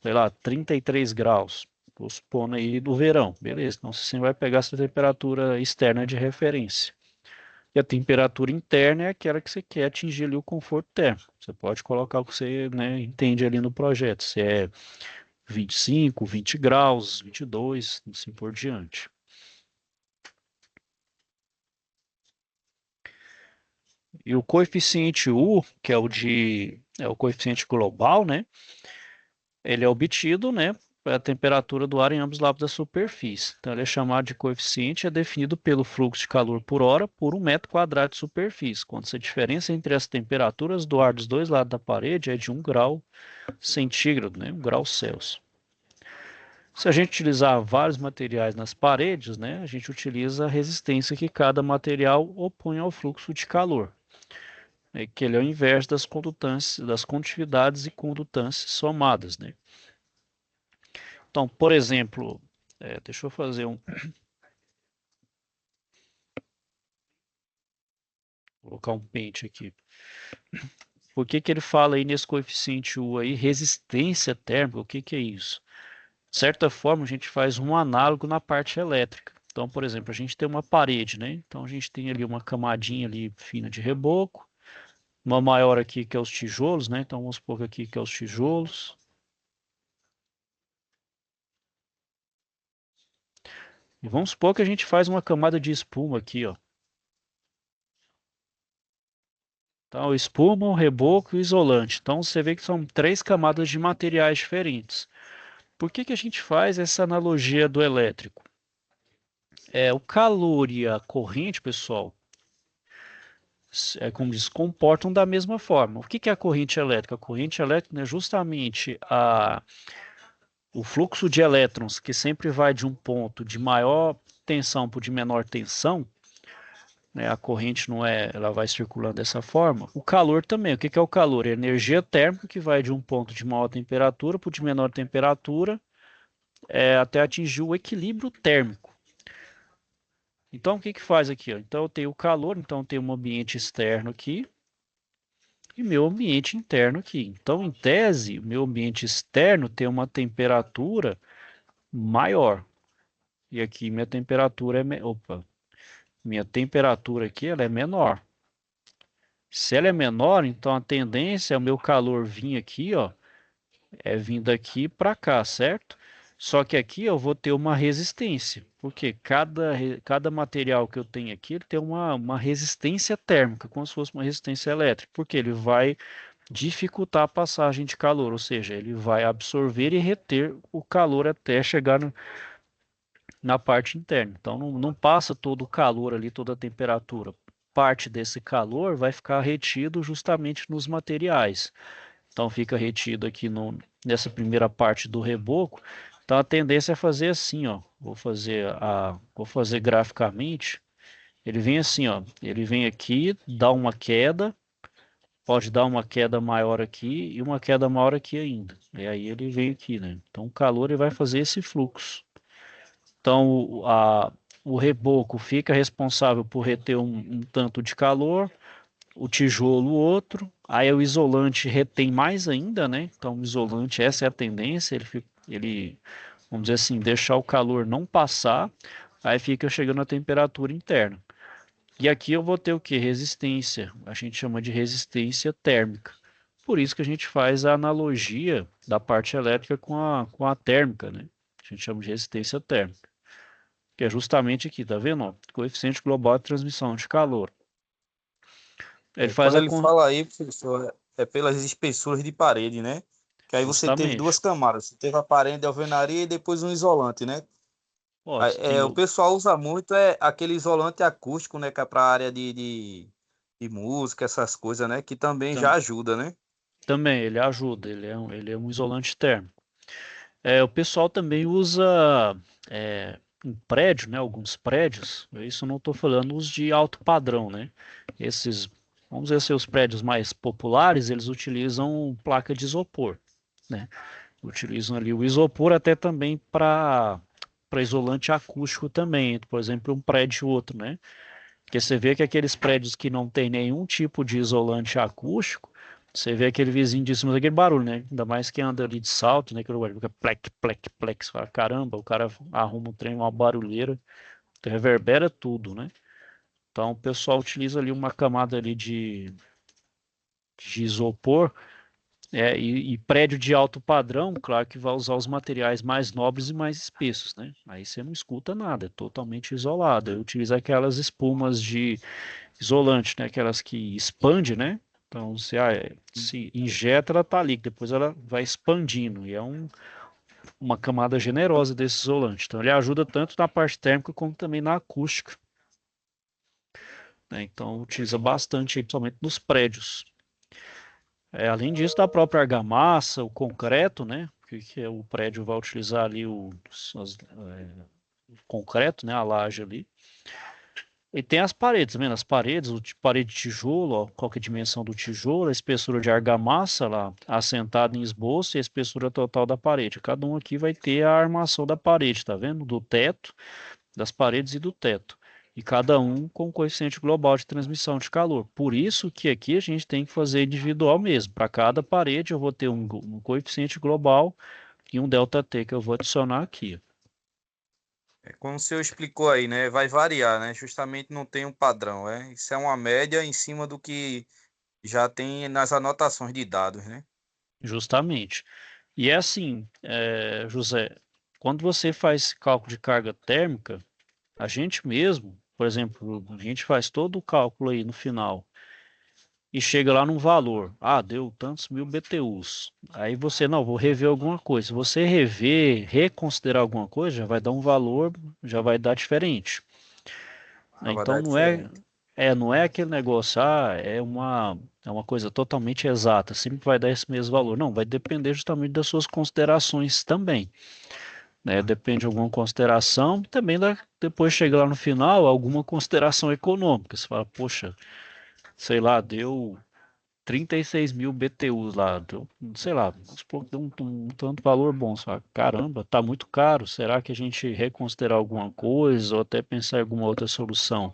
sei lá, 33 graus. Estou supondo aí do verão, beleza. Então você vai pegar essa temperatura externa de referência. E a temperatura interna é aquela que você quer atingir ali o conforto térmico. Você pode colocar o que você, né, entende ali no projeto, se é 25, 20 graus, 22, assim por diante. E o coeficiente U, que é o coeficiente global, né? Ele é obtido, né, a temperatura do ar em ambos os lados da superfície. Então, ele é chamado de coeficiente, é definido pelo fluxo de calor por hora por 1 m² de superfície, quando essa diferença entre as temperaturas do ar dos dois lados da parede é de 1 grau centígrado, né, 1 grau Celsius. Se a gente utilizar vários materiais nas paredes, né, a gente utiliza a resistência que cada material opõe ao fluxo de calor. é que ele é o inverso das condutâncias, das condutividades e condutâncias somadas, né? Então, por exemplo, deixa eu fazer colocar um pente aqui. Por que que ele fala aí nesse coeficiente U aí, resistência térmica? O que que é isso? De certa forma, a gente faz um análogo na parte elétrica. Então, por exemplo, a gente tem uma parede, né? Então a gente tem ali uma camadinha ali fina de reboco, uma maior aqui que é os tijolos, né? Então vamos supor que aqui que é os tijolos. E vamos supor que a gente faz uma camada de espuma aqui, ó. Então, espuma, um reboco e isolante. Então você vê que são três camadas de materiais diferentes. Por que que a gente faz essa analogia do elétrico? O calor e a corrente, pessoal, como diz, comportam da mesma forma. O que que é a corrente elétrica? A corrente elétrica é justamente o fluxo de elétrons que sempre vai de um ponto de maior tensão para o de menor tensão, né? A corrente não é, ela vai circulando dessa forma. O calor também. O que que é o calor? É a energia térmica que vai de um ponto de maior temperatura para o de menor temperatura, até atingir o equilíbrio térmico. Então, o que que faz aqui? Ó? Então, eu tenho o calor, então eu tenho um ambiente externo aqui e meu ambiente interno aqui. Então, em tese, o meu ambiente externo tem uma temperatura maior. E aqui minha temperatura minha temperatura aqui ela é menor. Se ela é menor, então a tendência é o meu calor vir aqui, ó, vir daqui para cá, certo? Só que aqui eu vou ter uma resistência, porque cada material que eu tenho aqui ele tem uma resistência térmica, como se fosse uma resistência elétrica, porque ele vai dificultar a passagem de calor, ou seja, ele vai absorver e reter o calor até chegar na parte interna. Então não passa todo o calor ali, toda a temperatura. Parte desse calor vai ficar retido justamente nos materiais. Então fica retido aqui nessa primeira parte do reboco. Então a tendência é fazer assim, ó. Vou fazer graficamente. Ele vem assim, ó. Ele vem aqui, dá uma queda, pode dar uma queda maior aqui e uma queda maior aqui ainda. E aí ele vem aqui, né? Então o calor ele vai fazer esse fluxo. Então o reboco fica responsável por reter um tanto de calor, o tijolo outro, aí o isolante retém mais ainda, né? Então o isolante, essa é a tendência, vamos dizer assim, deixar o calor não passar, aí fica chegando a temperatura interna. E aqui eu vou ter o que? Resistência. A gente chama de resistência térmica. Por isso que a gente faz a analogia da parte elétrica com a térmica, né? A gente chama de resistência térmica. Que é justamente aqui, tá vendo? Ó? Coeficiente global de transmissão de calor. Ele faz Quando a. ele fala aí, professor, é pelas espessuras de parede, né? Que aí você teve Justamente. duas camadas. Você teve a parede de alvenaria e depois um isolante, né? Ó, tem O o. pessoal usa muito aquele isolante acústico, né? Que é para a área de música, essas coisas, né? Que também já Tam, ajuda, né? também, ele ajuda, ele é um isolante térmico. O pessoal também usa em prédio, né? Alguns prédios, isso eu não estou falando os de alto padrão, né? Esses, vamos dizer assim, os prédios mais populares, eles utilizam placa de isopor, né? Utilizam ali o isopor até também para isolante acústico também, por exemplo, um prédio e outro, né? Porque você vê que aqueles prédios que não tem nenhum tipo de isolante acústico, você vê aquele vizinho de cima daquele barulho, né? Ainda mais que anda ali de salto, né? Aquele barulho fica plec, plec, plec. Você fala, caramba, o cara arruma um trem, uma barulheira, reverbera tudo, né? Então o pessoal utiliza ali uma camada ali de isopor. E prédio de alto padrão, claro que vai usar os materiais mais nobres e mais espessos, né? Aí você não escuta nada, é totalmente isolado. Eu utilizo aquelas espumas de isolante, né? Aquelas que expande, né? Então, se injeta, ela tá ali, depois ela vai expandindo, e é uma camada generosa desse isolante. Então, ele ajuda tanto na parte térmica como também na acústica, né? Então, utiliza bastante, principalmente nos prédios. Além disso, da própria argamassa, o concreto, né? Que o prédio vai utilizar ali o concreto, né? A laje ali. E tem as paredes, tá vendo? As paredes, parede de tijolo, ó, qual que é a dimensão do tijolo, a espessura de argamassa lá, assentada em esboço e a espessura total da parede. Cada um aqui vai ter a armação da parede, tá vendo? Do teto, das paredes e do teto. E cada um com coeficiente global de transmissão de calor. Por isso que aqui a gente tem que fazer individual mesmo. Para cada parede eu vou ter um coeficiente global e um ΔT que eu vou adicionar aqui. É como o senhor explicou aí, né? Vai variar, né? Justamente não tem um padrão, é? Isso é uma média em cima do que já tem nas anotações de dados, né? Justamente. E é assim, José, quando você faz esse cálculo de carga térmica, a gente mesmo, por exemplo, a gente faz todo o cálculo aí no final e chega lá num valor. Ah, deu tantos mil BTUs. Aí você, não, vou rever alguma coisa. Se você rever, reconsiderar alguma coisa, já vai dar um valor, já vai dar diferente. A Né? Então variedade é diferente. não é aquele negócio, é uma coisa totalmente exata, sempre vai dar esse mesmo valor. Não, vai depender justamente das suas considerações também. Né? Depende de alguma consideração, também depois chega lá no final, alguma consideração econômica. Você fala, poxa, sei lá, deu 36 mil BTUs lá, deu, sei lá, vamos supor que deu um tanto valor bom. Você fala, caramba, tá muito caro, será que a gente reconsiderar alguma coisa ou até pensar em alguma outra solução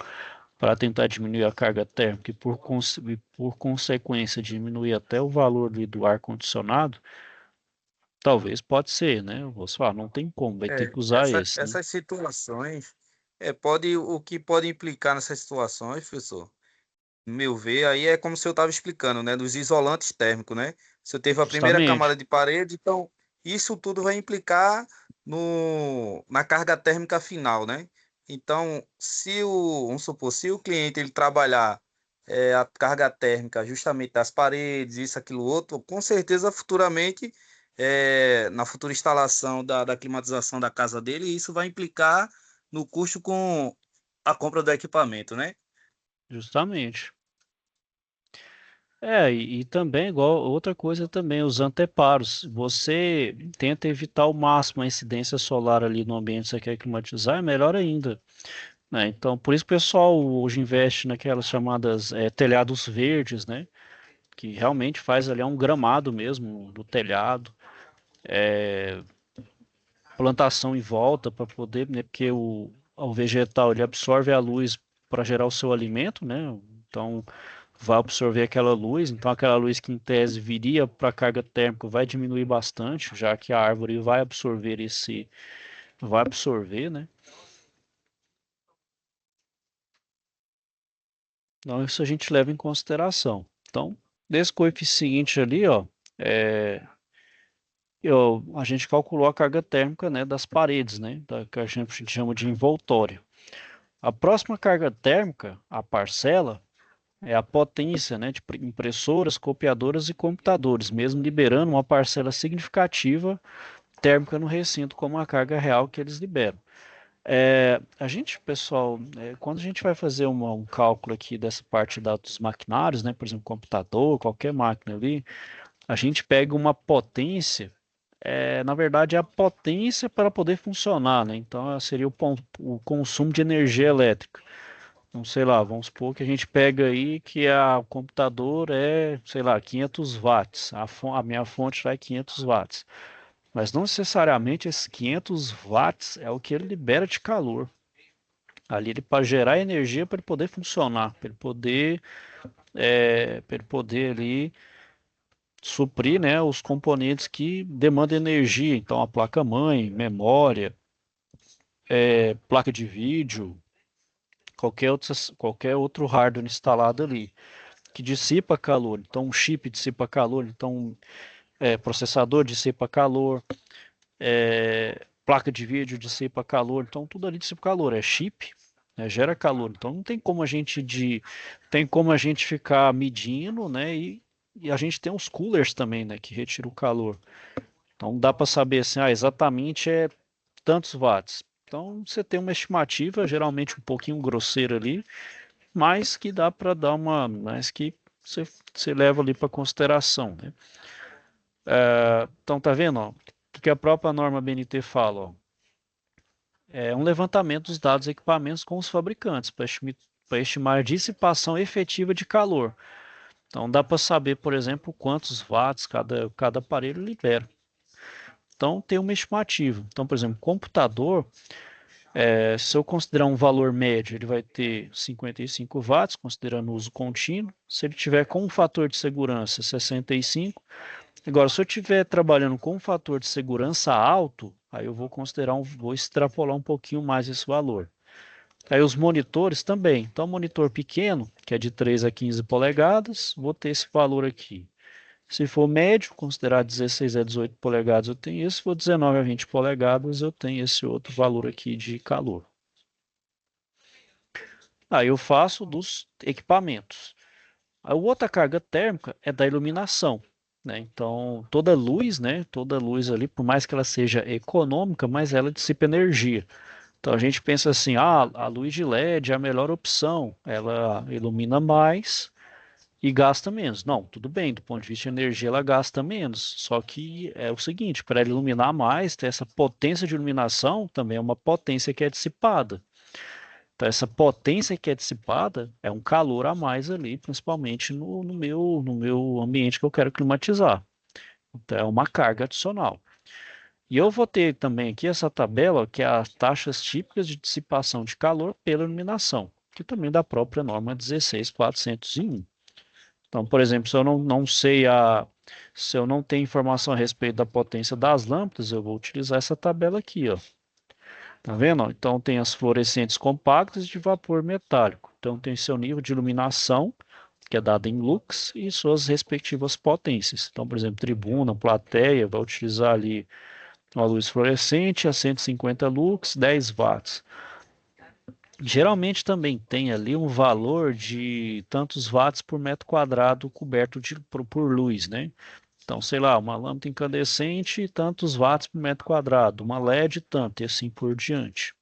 para tentar diminuir a carga térmica e por consequência diminuir até o valor do ar-condicionado? Talvez pode ser, né? Você fala, não tem como, vai ter É, que usar esse, né? essas situações, o que pode implicar nessas situações, professor, no meu ver, aí é como se eu estava explicando, né? Dos isolantes térmicos, né? Se eu teve a primeira camada Justamente, de parede, então isso tudo vai implicar no, na carga térmica final, né? Então, vamos supor, se o cliente ele trabalhar a carga térmica justamente das paredes, isso, aquilo, outro, com certeza futuramente, na futura instalação da climatização da casa dele, isso vai implicar no custo com a compra do equipamento, né? justamente. E também, igual outra coisa também, os anteparos. Você tenta evitar ao máximo a incidência solar ali no ambiente que você quer climatizar, é melhor ainda, né? Então, por isso que o pessoal hoje investe naquelas chamadas telhados verdes, né? Que realmente faz ali um gramado mesmo do telhado, plantação em volta para poder, né? Porque o vegetal ele absorve a luz para gerar o seu alimento, né? Então vai absorver aquela luz, então aquela luz que em tese viria para a carga térmica vai diminuir bastante, já que a árvore vai absorver, né? Então isso a gente leva em consideração. Então, desse coeficiente ali, ó, é, a gente calculou a carga térmica, né, das paredes, né, que a gente chama de envoltório. A próxima carga térmica, a parcela, é a potência, né, de impressoras, copiadoras e computadores, mesmo liberando uma parcela significativa térmica no recinto como a carga real que eles liberam. A gente, pessoal, quando a gente vai fazer um cálculo aqui dessa parte dos maquinários, né, por exemplo, computador, qualquer máquina ali, a gente pega uma potência, na verdade, é a potência para poder funcionar, né? Então, seria o consumo de energia elétrica. Então, sei lá, vamos supor que a gente pega aí que o computador sei lá, 500 watts. A minha fonte lá é 500 watts. Mas não necessariamente esses 500 watts é o que ele libera de calor. Ali ele para gerar energia para ele poder funcionar, para ele poder ali suprir, né, os componentes que demandam energia. Então a placa-mãe, memória, placa de vídeo, qualquer outro hardware instalado ali que dissipa calor. Então um chip dissipa calor, então processador dissipa calor, placa de vídeo dissipa calor, então tudo ali dissipa calor, é chip, né, gera calor. Então não tem como tem como a gente ficar medindo, né? E a gente tem os coolers também, né, que retira o calor. Então dá para saber assim, exatamente é tantos watts. Então você tem uma estimativa, geralmente um pouquinho grosseira ali, mas que dá para dar mas que você leva ali para consideração, né? Então tá vendo, ó, o que a própria norma BNT fala, ó, é um levantamento dos dados e equipamentos com os fabricantes para para estimar a dissipação efetiva de calor. Então dá para saber, por exemplo, quantos watts cada aparelho libera. Então tem uma estimativa. Então, por exemplo, computador, se eu considerar um valor médio, ele vai ter 55 watts, considerando o uso contínuo. Se ele tiver com um fator de segurança 65. Agora, se eu estiver trabalhando com um fator de segurança alto, aí eu vou extrapolar um pouquinho mais esse valor. Aí os monitores também. Então, monitor pequeno, que é de 3 a 15 polegadas, vou ter esse valor aqui. Se for médio, considerar 16 a 18 polegadas, eu tenho isso. Se for 19 a 20 polegadas, eu tenho esse outro valor aqui de calor. Aí eu faço dos equipamentos. A outra carga térmica é da iluminação, né? Então, toda luz ali, por mais que ela seja econômica, mas ela dissipa energia. Então a gente pensa assim, a luz de LED é a melhor opção, ela ilumina mais e gasta menos. Não, tudo bem, do ponto de vista de energia ela gasta menos, só que é o seguinte, para ela iluminar mais, ter essa potência de iluminação também é uma potência que é dissipada. Então essa potência que é dissipada é um calor a mais ali, principalmente no meu ambiente que eu quero climatizar. Então é uma carga adicional. E eu vou ter também aqui essa tabela, que é as taxas típicas de dissipação de calor pela iluminação, que também da própria norma 16401. Então, por exemplo, se eu não tenho informação a respeito da potência das lâmpadas, eu vou utilizar essa tabela aqui, ó. Tá vendo? Então tem as fluorescentes compactas de vapor metálico. Então tem seu nível de iluminação, que é dado em lux, e suas respectivas potências. Então, por exemplo, tribuna, plateia, vai utilizar ali uma luz fluorescente a 150 lux, 10 watts. Geralmente também tem ali um valor de tantos watts por metro quadrado coberto por luz, né? Então, sei lá, uma lâmpada incandescente, tantos watts por metro quadrado, uma LED, tanto, e assim por diante.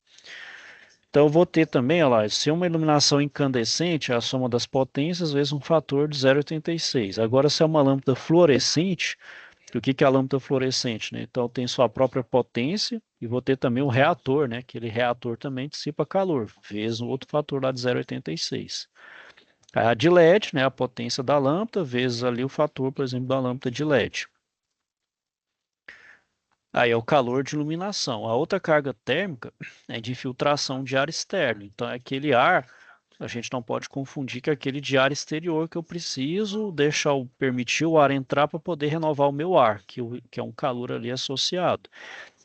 Então, eu vou ter também, olha lá, se uma iluminação incandescente, a soma das potências vezes um fator de 0,86. Agora, se é uma lâmpada fluorescente, o que é a lâmpada fluorescente, né? Então tem sua própria potência e vou ter também o reator, né? Aquele reator também dissipa calor, vezes um outro fator lá de 0,86. A de LED, né? A potência da lâmpada, vezes ali o fator, por exemplo, da lâmpada de LED. Aí é o calor de iluminação. A outra carga térmica é de infiltração de ar externo. Então é aquele ar, a gente não pode confundir com aquele de ar exterior que eu preciso permitir o ar entrar para poder renovar o meu ar, que é um calor ali associado.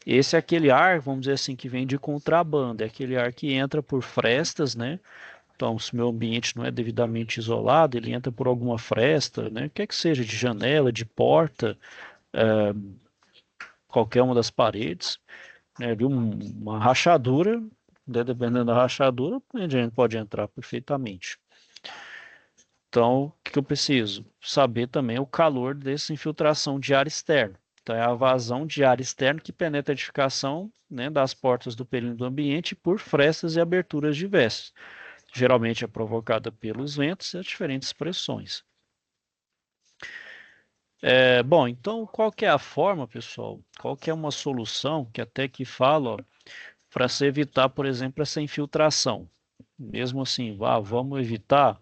Esse é aquele ar, vamos dizer assim, que vem de contrabando, é aquele ar que entra por frestas, né? Então, se o meu ambiente não é devidamente isolado, ele entra por alguma fresta, né? Quer que seja de janela, de porta, qualquer uma das paredes, né? De uma rachadura, né? Dependendo da rachadura, a gente pode entrar perfeitamente. Então, o que eu preciso? Saber também o calor dessa infiltração de ar externo. Então, é a vazão de ar externo que penetra a edificação, né, das portas do perímetro do ambiente por frestas e aberturas diversas. Geralmente é provocada pelos ventos e as diferentes pressões. Bom, então qual que é a forma, pessoal? Qual que é uma solução que até que fala para se evitar, por exemplo, essa infiltração? Mesmo assim, vamos evitar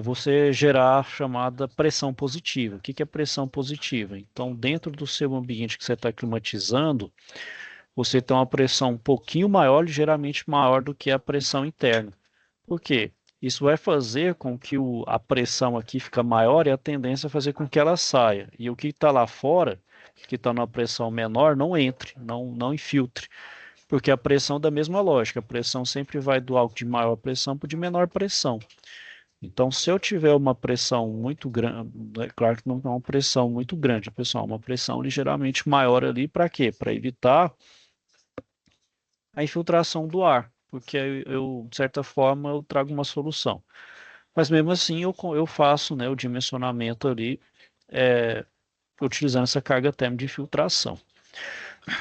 você gerar a chamada pressão positiva. O que é pressão positiva? Então, dentro do seu ambiente que você está climatizando, você tem uma pressão um pouquinho maior, ligeiramente maior do que a pressão interna. Por quê? Isso vai fazer com que a pressão aqui fica maior e a tendência é fazer com que ela saia. E o que está lá fora, que está numa pressão menor, não entre, não infiltre. Porque a pressão da mesma lógica, a pressão sempre vai do algo de maior pressão para o de menor pressão. Então, se eu tiver uma pressão muito grande, é claro que não é uma pressão muito grande, pessoal, uma pressão ligeiramente maior ali, para quê? Para evitar a infiltração do ar, porque de certa forma, eu trago uma solução. Mas mesmo assim, eu faço, né, o dimensionamento ali, utilizando essa carga térmica de filtração.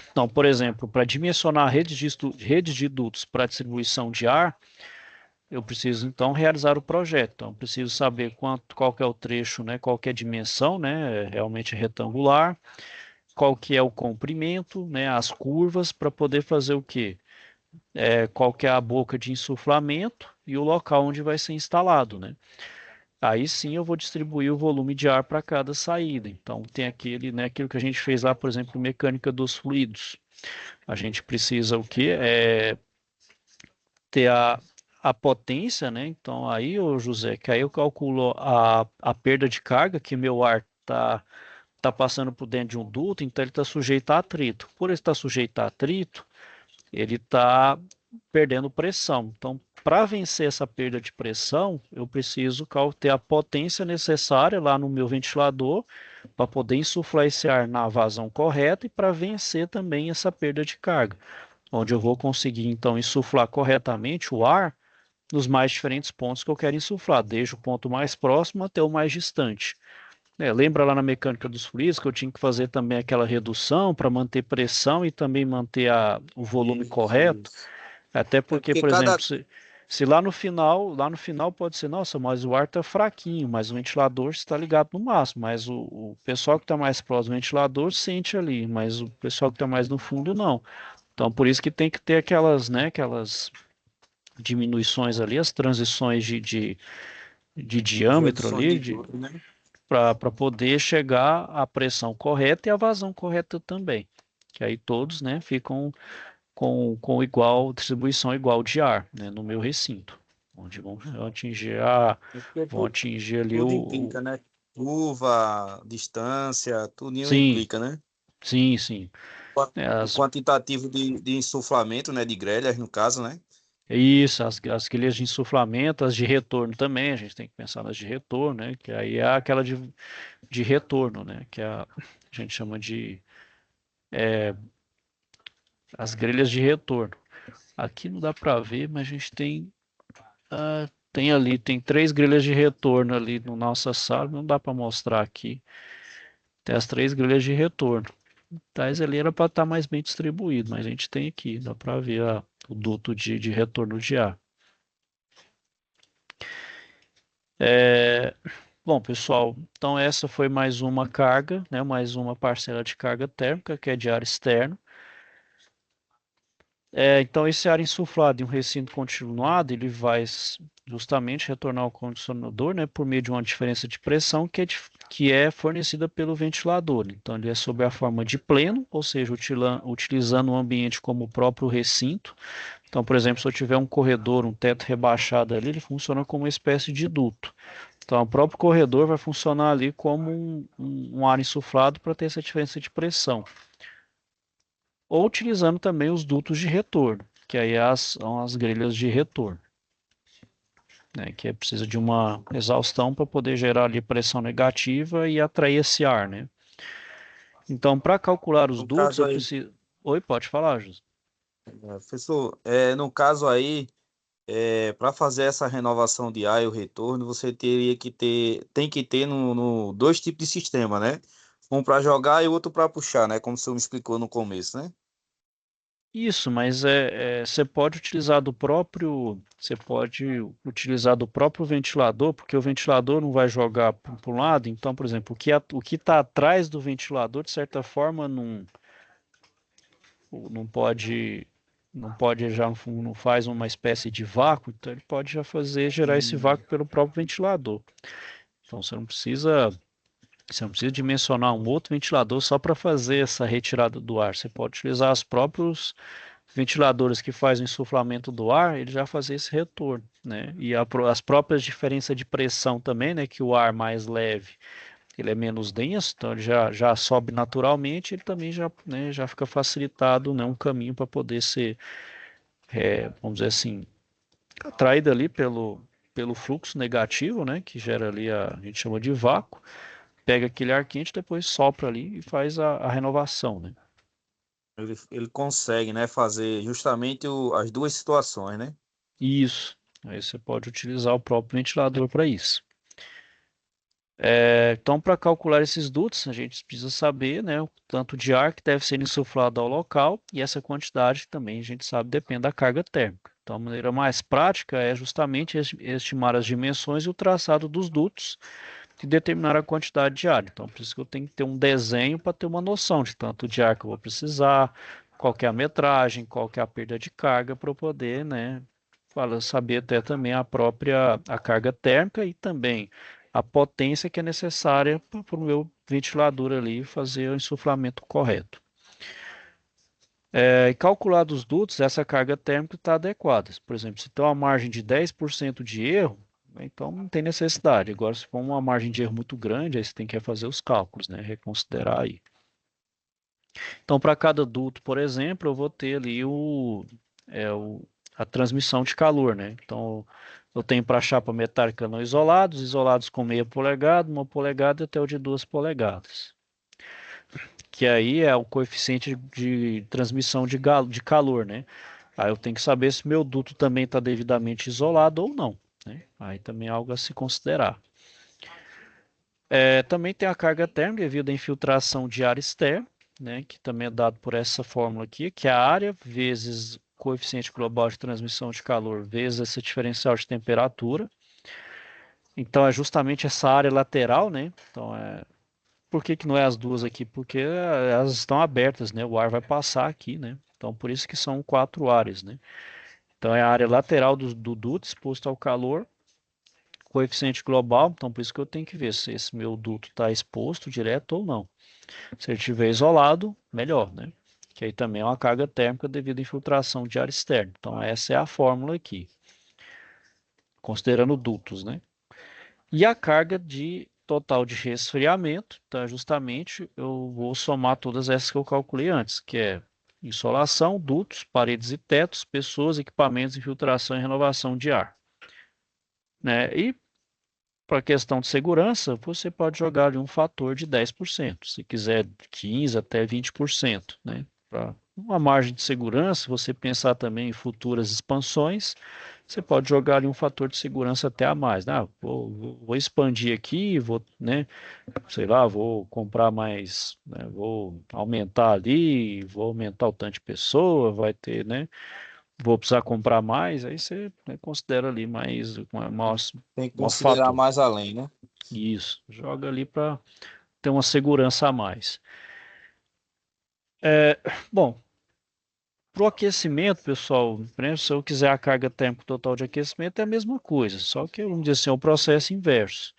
Então, por exemplo, para dimensionar redes de dutos para distribuição de ar, eu preciso então realizar o projeto. Então, eu preciso saber qual que é o trecho, né, qual que é a dimensão, né, realmente retangular, qual que é o comprimento, né, as curvas para poder fazer o quê? qual que é a boca de insuflamento e o local onde vai ser instalado, né? Aí sim eu vou distribuir o volume de ar para cada saída. Então tem aquele, né, aquilo que a gente fez lá, por exemplo, mecânica dos fluidos. A gente precisa o quê? Ter a potência, né? Então aí, ô José, que aí eu calculo a perda de carga, que meu ar tá passando por dentro de um duto, então ele está sujeito a atrito. Por ele estar sujeito a atrito, ele está perdendo pressão. Então, para vencer essa perda de pressão, eu preciso ter a potência necessária lá no meu ventilador para poder insuflar esse ar na vazão correta e para vencer também essa perda de carga, onde eu vou conseguir então insuflar corretamente o ar nos mais diferentes pontos que eu quero insuflar, desde o ponto mais próximo até o mais distante. Lembra lá na mecânica dos fluidos que eu tinha que fazer também aquela redução para manter pressão e também manter o volume Isso, correto? isso. Até É porque, porque por cada. exemplo, se lá no final pode ser, nossa, mas o ar está fraquinho, mas o ventilador está ligado no máximo, mas o pessoal que está mais próximo do ventilador sente ali, mas o pessoal que está mais no fundo não. Então, por isso que tem que ter aquelas, né, aquelas diminuições ali, as transições de As diâmetro reduções ali, de tudo, né? para poder chegar à pressão correta e à vazão correta também. Que aí todos, né, ficam com igual distribuição igual de ar, né, no meu recinto, onde atingir É porque vão atingir ali tudo implica, né? Curva, distância, tudo sim, implica, né? sim, sim. É, O quantitativo de insuflamento, né? De grelhas, no caso, né? isso, as quilhas de insuflamento, as de retorno também, a gente tem que pensar nas de retorno, né, que aí é aquela de retorno, né, que a gente chama de as grelhas de retorno. Aqui não dá para ver, mas a gente tem ali, tem 3 grelhas de retorno ali na nossa sala, não dá para mostrar aqui. Tem as 3 grelhas de retorno. Tais ali era para estar mais bem distribuído, mas a gente tem aqui, dá para ver o duto de retorno de ar. Bom, pessoal, então essa foi mais uma carga, né, mais uma parcela de carga térmica, que é de ar externo. Então, esse ar insuflado em um recinto continuado, ele vai justamente retornar ao condicionador, né, por meio de uma diferença de pressão que é fornecida pelo ventilador. Então, ele é sob a forma de pleno, ou seja, utilizando o ambiente como o próprio recinto. Então, por exemplo, se eu tiver um corredor, um teto rebaixado ali, ele funciona como uma espécie de duto. Então, o próprio corredor vai funcionar ali como um ar insuflado para ter essa diferença de pressão ou utilizando também os dutos de retorno, que aí são as grelhas de retorno, né, que precisa de uma exaustão para poder gerar ali pressão negativa e atrair esse ar, né? Então, para calcular os No dutos, caso eu aí, preciso. Oi, pode falar, José. professor, no caso aí, para fazer essa renovação de ar e o retorno, você teria que tem que ter no dois tipos de sistema, né? Um para jogar e outro para puxar, né? Como o senhor me explicou no começo, né? Isso, mas você pode utilizar do próprio ventilador, porque o ventilador não vai jogar para um lado. Então, por exemplo, o que está atrás do ventilador, de certa forma, não pode já não faz uma espécie de vácuo, então ele pode já gerar esse Hum. vácuo pelo próprio ventilador. Então você não precisa dimensionar um outro ventilador só para fazer essa retirada do ar. Você pode utilizar os próprios ventiladores que fazem o insuflamento do ar, ele já fazer esse retorno, né? E as próprias diferenças de pressão também, né? Que o ar mais leve ele é menos denso, então ele já sobe naturalmente, ele também já, né, já fica facilitado, né, um caminho para poder ser, vamos dizer assim, atraído ali pelo fluxo negativo, né, que gera ali a gente chama de vácuo, pega aquele ar quente, depois sopra ali e faz a renovação, né? Ele consegue, né, fazer justamente as duas situações, né? Isso. Aí você pode utilizar o próprio ventilador para isso. Então, para calcular esses dutos, a gente precisa saber, né, o tanto de ar que deve ser insuflado ao local e essa quantidade também a gente sabe depende da carga térmica. Então, a maneira mais prática é justamente estimar as dimensões e o traçado dos dutos e determinar a quantidade de ar. Então, por isso que eu tenho que ter um desenho para ter uma noção de tanto de ar que eu vou precisar, qual que é a metragem, qual que é a perda de carga para eu poder, né, saber até também a carga térmica e também a potência que é necessária para o meu ventilador ali fazer o insuflamento correto. E calculados os dutos, essa carga térmica está adequada. Por exemplo, se tem uma margem de 10% de erro, então não tem necessidade. Agora, se for uma margem de erro muito grande, aí você tem que fazer os cálculos, né? Reconsiderar aí. Então, para cada duto, por exemplo, eu vou ter ali a transmissão de calor, né? Então, eu tenho para chapa metálica não isolados, isolados com meia polegada, 1 polegada até o de 2 polegadas. Que aí é o coeficiente de transmissão de calor, né? Aí eu tenho que saber se meu duto também está devidamente isolado ou não, né? Aí também é algo a se considerar. Também tem a carga térmica devido à infiltração de ar externo, né, que também é dado por essa fórmula aqui, que é a área vezes coeficiente global de transmissão de calor vezes esse diferencial de temperatura. Então é justamente essa área lateral, né? Então por que que não é as duas aqui? Porque elas estão abertas, né? O ar vai passar aqui, né? Então por isso que são 4 áreas, né? Então é a área lateral do duto exposto ao calor, coeficiente global, então por isso que eu tenho que ver se esse meu duto está exposto direto ou não. Se ele estiver isolado, melhor, né? Que aí também é uma carga térmica devido à infiltração de ar externo. Então essa é a fórmula aqui, considerando dutos, né? E a carga de total de resfriamento, então justamente eu vou somar todas essas que eu calculei antes, que é insolação, dutos, paredes e tetos, pessoas, equipamentos, infiltração e renovação de ar, né? E para a questão de segurança, você pode jogar ali um fator de 10%, se quiser 15 até 20%, né? Para uma margem de segurança, você pensar também em futuras expansões, você pode jogar ali um fator de segurança até a mais, né? Vou expandir aqui, vou, né, sei lá, vou comprar mais, né, vou aumentar ali, vou aumentar o tanto de pessoa, vai ter, né? Vou precisar comprar mais, aí você, né, considera ali mais um Tem que maior considerar fator. mais além, né? Isso, joga ali para ter uma segurança a mais. É, bom, para o aquecimento, pessoal, por exemplo, se eu quiser a carga térmica total de aquecimento, é a mesma coisa, só que, vamos dizer assim, é o processo inverso.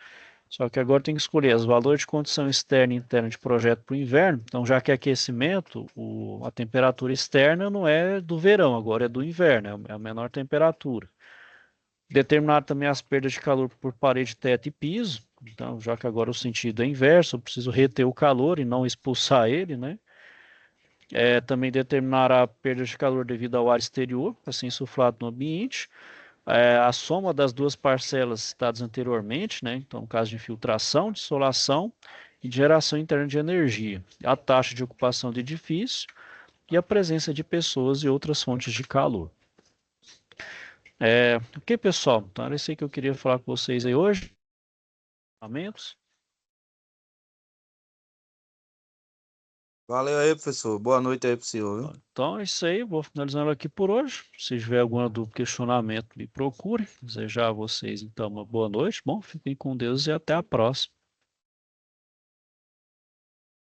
Só que agora tem que escolher os valores de condição externa e interna de projeto para o inverno. Então, já que é aquecimento, a temperatura externa não é do verão, agora é do inverno, é a menor temperatura. Determinar também as perdas de calor por parede, teto e piso. Então, já que agora o sentido é inverso, eu preciso reter o calor e não expulsar ele, né? Também determinar a perda de calor devido ao ar exterior, assim insuflado no ambiente. A soma das duas parcelas citadas anteriormente, né? Então, no caso de infiltração, dissolação e de geração interna de energia. A taxa de ocupação do edifício e a presença de pessoas e outras fontes de calor. Ok, pessoal? Então, era isso aí que eu queria falar com vocês aí hoje. Valeu aí, professor. Boa noite aí pro senhor, viu? Então é isso aí, vou finalizando aqui por hoje. Se tiver alguma dúvida, questionamento, me procure. Desejar a vocês então uma boa noite. Bom, fiquem com Deus e até a próxima.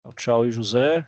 Tchau, tchau, e José.